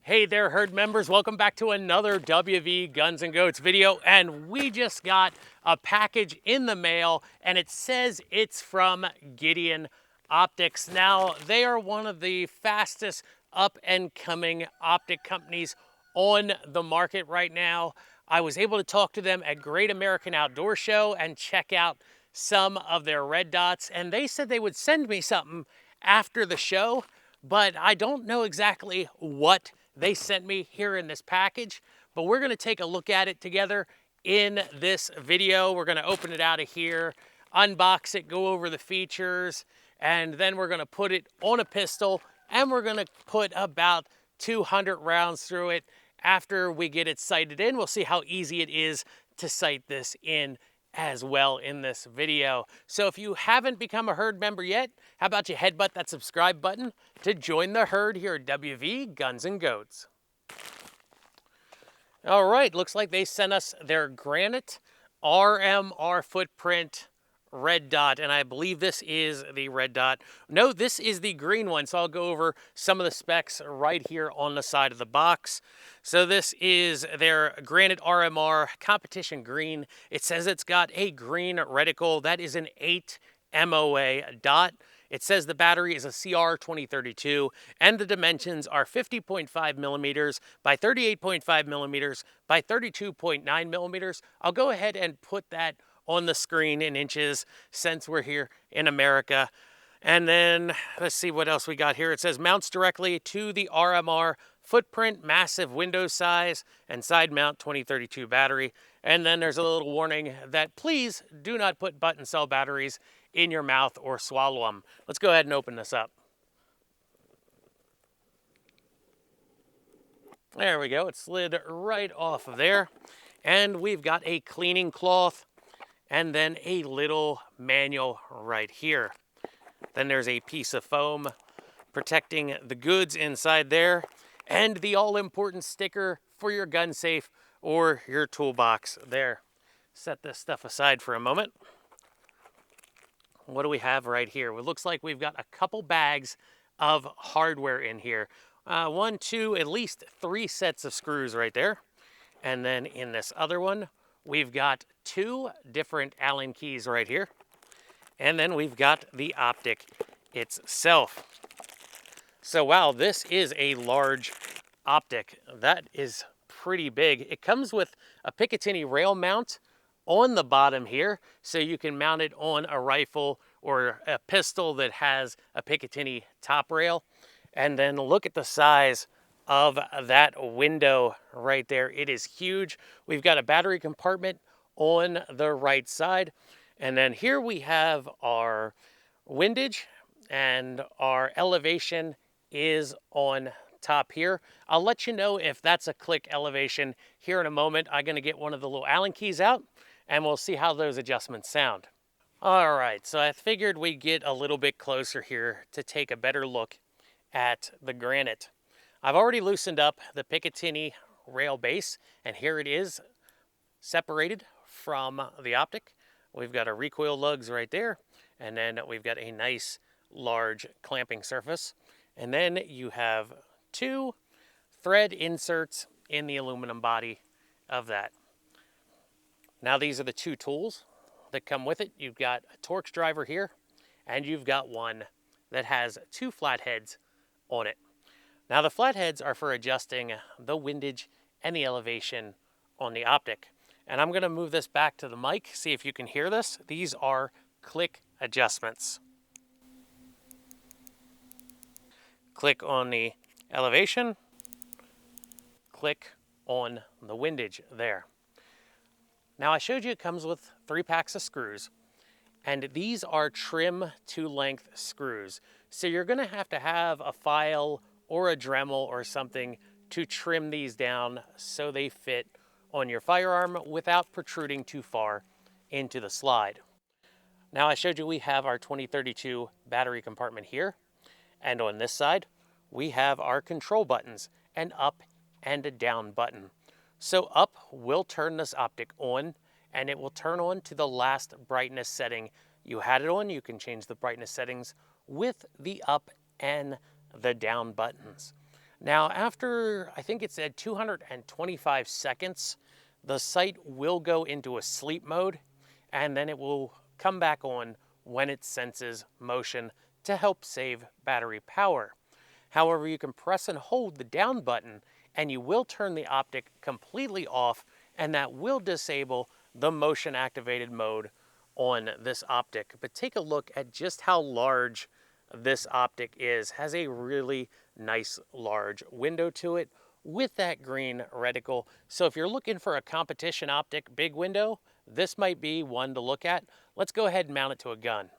Hey there, herd members. Welcome back to another WV Guns and Goats video. And we just got a package in the mail and it says it's from Gideon Optics. Now, they are one of the fastest up and coming optic companies on the market right now. I was able to talk to them at Great American Outdoor Show and check out some of their red dots. And they said they would send me something after the show, but I don't know exactly what they sent me here in this package, but we're gonna take a look at it together in this video. We're gonna open it out of here, unbox it, go over the features, and then we're gonna put it on a pistol, and we're gonna put about 200 rounds through it. After we get it sighted in, we'll see how easy it is to sight this in as well in this video. So if you haven't become a herd member yet, how about you headbutt that subscribe button to join the herd here at WV Guns and Goats. All right, looks like they sent us their Granite RMR footprint red dot, and I believe this is the red dot. No, this is the green one, so I'll go over some of the specs right here on the side of the box. So this is their Granite RMR competition green. It says it's got a green reticle. That is an 8 MOA dot. It says the battery is a CR 2032 and the dimensions are 50.5 millimeters by 38.5 millimeters by 32.9 millimeters. I'll go ahead and put that on the screen in inches since we're here in America. And then let's see what else we got here. It says mounts directly to the RMR footprint, massive window size, and side mount 2032 battery. And then there's a little warning that please do not put button cell batteries in your mouth or swallow them. Let's go ahead and open this up. There we go. It slid right off of there. And we've got a cleaning cloth and then a little manual right here. Then there's a piece of foam protecting the goods inside there, and the all-important sticker for your gun safe or your toolbox there. Set this stuff aside for a moment. What do we have right here? It looks like we've got a couple bags of hardware in here. One, two, at least 3 sets of screws right there. And then in this other one, we've got 2 different Allen keys right here. And then we've got the optic itself. So wow, this is a large optic. That is pretty big. It comes with a Picatinny rail mount on the bottom here, so you can mount it on a rifle or a pistol that has a Picatinny top rail. And then look at the size of that window right there. It is huge. We've got a battery compartment on the right side. And then here we have our windage, and our elevation is on top here. I'll let you know if that's a click elevation here in a moment. I'm gonna get one of the little Allen keys out and we'll see how those adjustments sound. All right, so I figured we'd get a little bit closer here to take a better look at the Granite. I've already loosened up the Picatinny rail base, and here it is separated from the optic. We've got our recoil lugs right there, and then we've got a nice large clamping surface. And then you have 2 thread inserts in the aluminum body of that. Now these are the 2 tools that come with it. You've got a Torx driver here, and you've got one that has 2 flatheads on it. Now the flatheads are for adjusting the windage and the elevation on the optic. And I'm gonna move this back to the mic, see if you can hear this. These are click adjustments. Click on the elevation, click on the windage there. Now I showed you it comes with 3 packs of screws, and these are trim to length screws. So you're gonna have to have a file or a Dremel or something to trim these down so they fit on your firearm without protruding too far into the slide. Now I showed you we have our 2032 battery compartment here, and on this side we have our control buttons, an up and a down button. So up will turn this optic on, and it will turn on to the last brightness setting you had it on. You can change the brightness settings with the up and the down buttons. Now, after, I think it said 225 seconds, the sight will go into a sleep mode, and then it will come back on when it senses motion to help save battery power. However, you can press and hold the down button, and you will turn the optic completely off, and that will disable the motion activated mode on this optic. But take a look at just how large this optic is. Has a really nice large window to it with that green reticle. So if you're looking for a competition optic big window, this might be one to look at. Let's go ahead and mount it to a gun.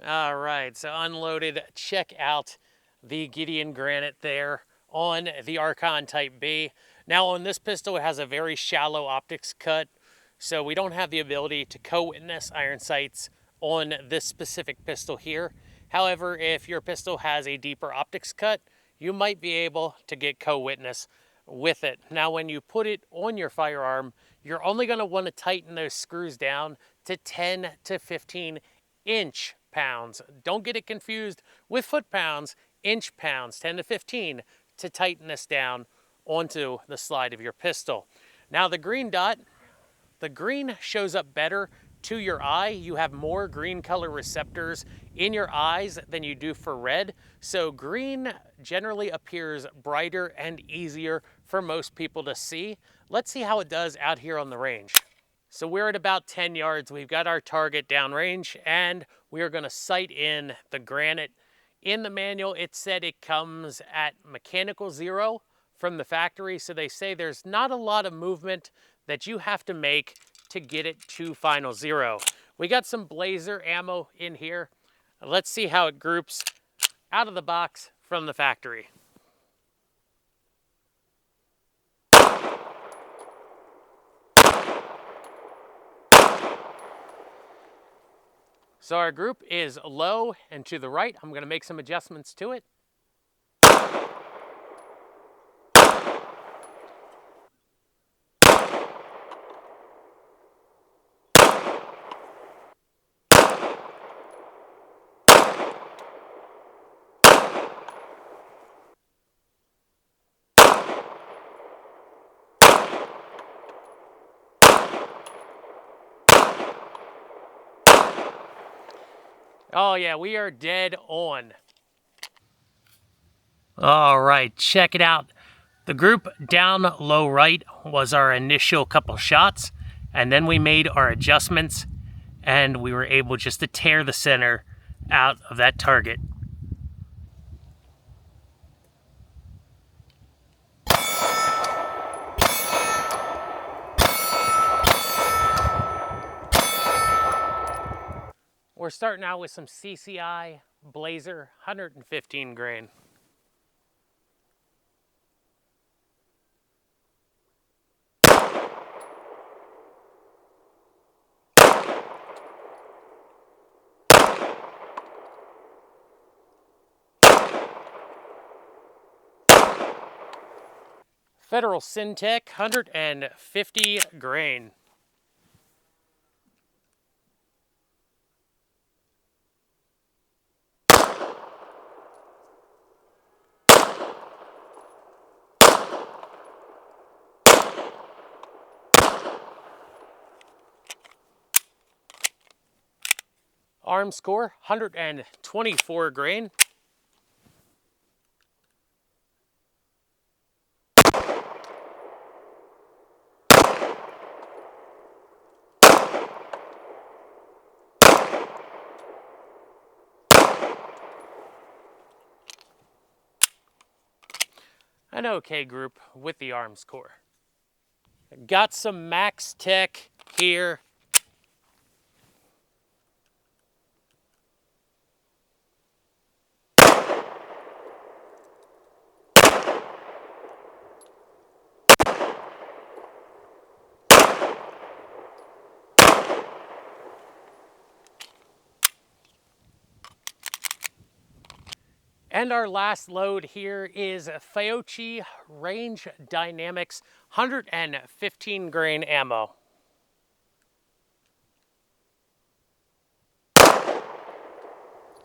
All right, so unloaded. Check out the Gideon Granite there on the Archon Type B. Now on this pistol, it has a very shallow optics cut, so we don't have the ability to co-witness iron sights on this specific pistol here. However, if your pistol has a deeper optics cut, you might be able to get co-witness with it. Now when you put it on your firearm, you're only going to want to tighten those screws down to 10 to 15 inch pounds. Don't get it confused with foot pounds, inch pounds, 10 to 15 to tighten this down onto the slide of your pistol. Now the green dot, the green shows up better to your eye. You have more green color receptors in your eyes than you do for red. So green generally appears brighter and easier for most people to see. Let's see how it does out here on the range. So we're at about 10 yards. We've got our target downrange, and we are going to sight in the Granite. In the manual, it said it comes at mechanical 0 from the factory. So they say there's not a lot of movement that you have to make to get it to final 0. We got some Blazer ammo in here. Let's see how it groups out of the box from the factory. So our group is low and to the right. I'm going to make some adjustments to it. Oh yeah, we are dead on. All right, check it out. The group down low right was our initial couple shots, and then we made our adjustments, and we were able just to tear the center out of that target. We're starting out with some CCI Blazer 115 grain. Federal Syntech 150 grain. Arm score 124 grain. An okay group with the arm score. Got some Max Tech here. And our last load here is Fauci Range Dynamics 115 grain ammo.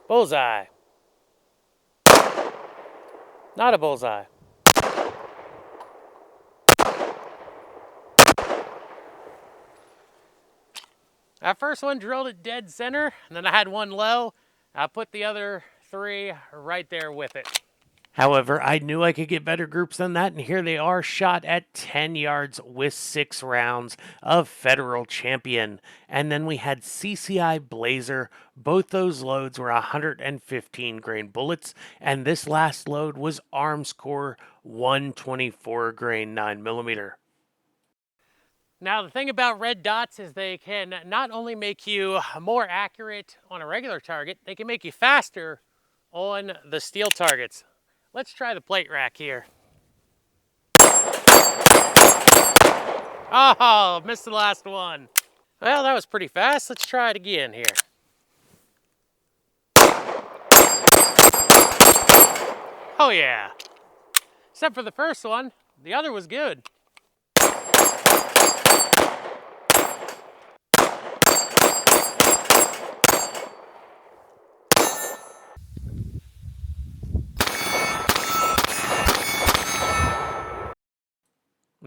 Bullseye. Not a bullseye. That first one drilled it dead center, and then I had one low. I put the other 3 right there with it. However, I knew I could get better groups than that, and here they are, shot at 10 yards with 6 rounds of Federal Champion. And then we had CCI Blazer. Both those loads were 115 grain bullets, and this last load was Arms Core 124 grain 9mm. Now, the thing about red dots is they can not only make you more accurate on a regular target, they can make you faster on the steel targets. Let's try the plate rack here. Oh, missed the last one. Well, that was pretty fast. Let's try it again here. Oh yeah. Except for the first one, the other was good.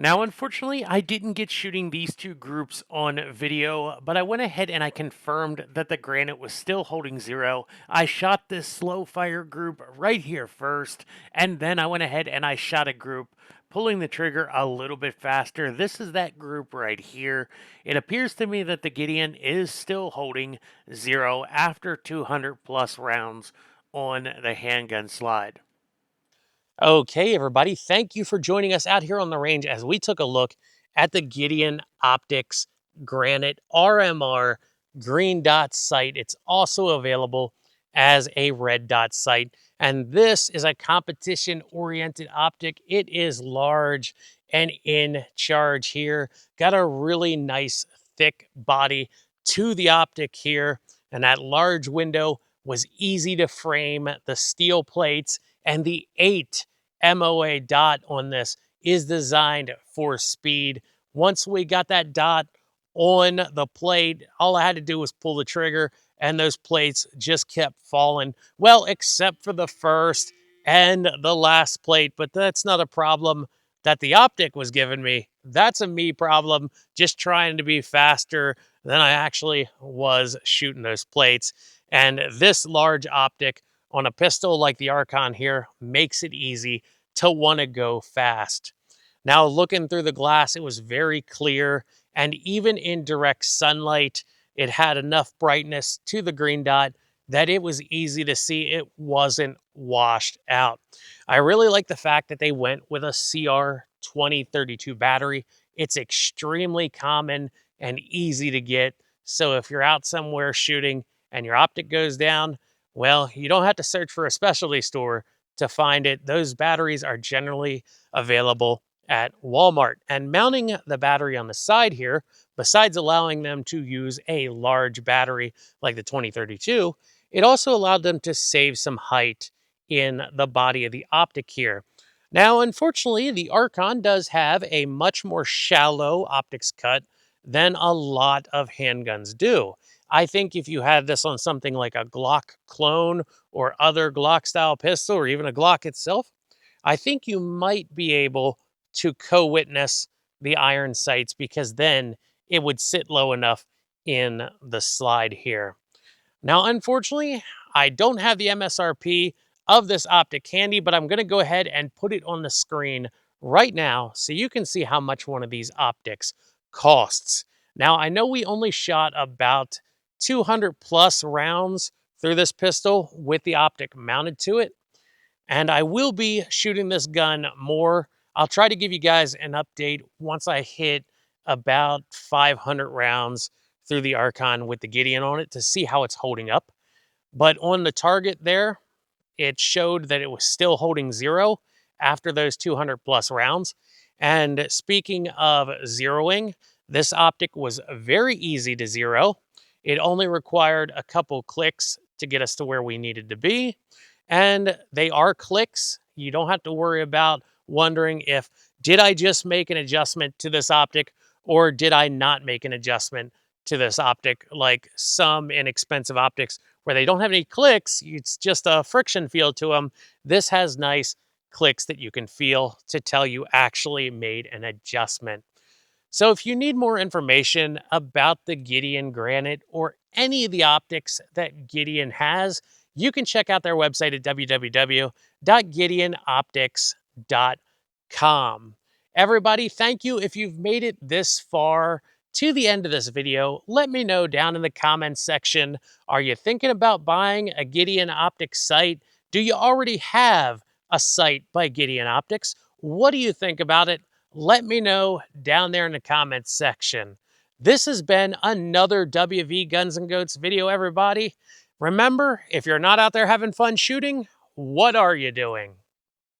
Now, unfortunately, I didn't get shooting these 2 groups on video, but I went ahead and I confirmed that the Granite was still holding 0. I shot this slow fire group right here first, and then I went ahead and I shot a group pulling the trigger a little bit faster. This is that group right here. It appears to me that the Gideon is still holding 0 after 200 plus rounds on the handgun slide. Okay, everybody, thank you for joining us out here on the range as we took a look at the Gideon Optics Granite RMR green dot sight. It's also available as a red dot sight. And this is a competition-oriented optic. It is large and in charge here. Got a really nice thick body to the optic here. And that large window was easy to frame. The steel plates and the 8 MOA dot on this is designed for speed. Once we got that dot on the plate, all I had to do was pull the trigger and those plates just kept falling. Well, except for the first and the last plate, but that's not a problem that the optic was giving me. That's a me problem, just trying to be faster than I actually was shooting those plates. And this large optic on a pistol like the Archon here makes it easy to want to go fast. Now, looking through the glass, it was very clear, and even in direct sunlight, it had enough brightness to the green dot that it was easy to see it wasn't washed out. I really like the fact that they went with a CR2032 battery. It's extremely common and easy to get. So if you're out somewhere shooting and your optic goes down, well, you don't have to search for a specialty store to find it. Those batteries are generally available at Walmart. And mounting the battery on the side here, besides allowing them to use a large battery like the 2032, it also allowed them to save some height in the body of the optic here. Now, unfortunately, the Archon does have a much more shallow optics cut than a lot of handguns do. I think if you had this on something like a Glock clone or other Glock style pistol or even a Glock itself, I think you might be able to co-witness the iron sights because then it would sit low enough in the slide here. Now, unfortunately, I don't have the MSRP of this optic handy, but I'm going to go ahead and put it on the screen right now so you can see how much one of these optics costs. Now, I know we only shot about 200 plus rounds through this pistol with the optic mounted to it, and I will be shooting this gun more. I'll try to give you guys an update once I hit about 500 rounds through the Archon with the Gideon on it to see how it's holding up. But on the target there, it showed that it was still holding 0 after those 200 plus rounds. And speaking of zeroing, this optic was very easy to zero. It only required a couple clicks to get us to where we needed to be. And they are clicks. You don't have to worry about wondering if, did I just make an adjustment to this optic or did I not make an adjustment to this optic, like some inexpensive optics where they don't have any clicks, it's just a friction feel to them. This has nice clicks that you can feel to tell you actually made an adjustment. So if you need more information about the Gideon Granite or any of the optics that Gideon has, you can check out their website at www.gideonoptics.com. Everybody, thank you. If you've made it this far to the end of this video, let me know down in the comments section. Are you thinking about buying a Gideon Optics sight? Do you already have a sight by Gideon Optics? What do you think about it? Let me know down there in the comments section. This has been another WV Guns and Goats video, everybody. Remember, if you're not out there having fun shooting, what are you doing?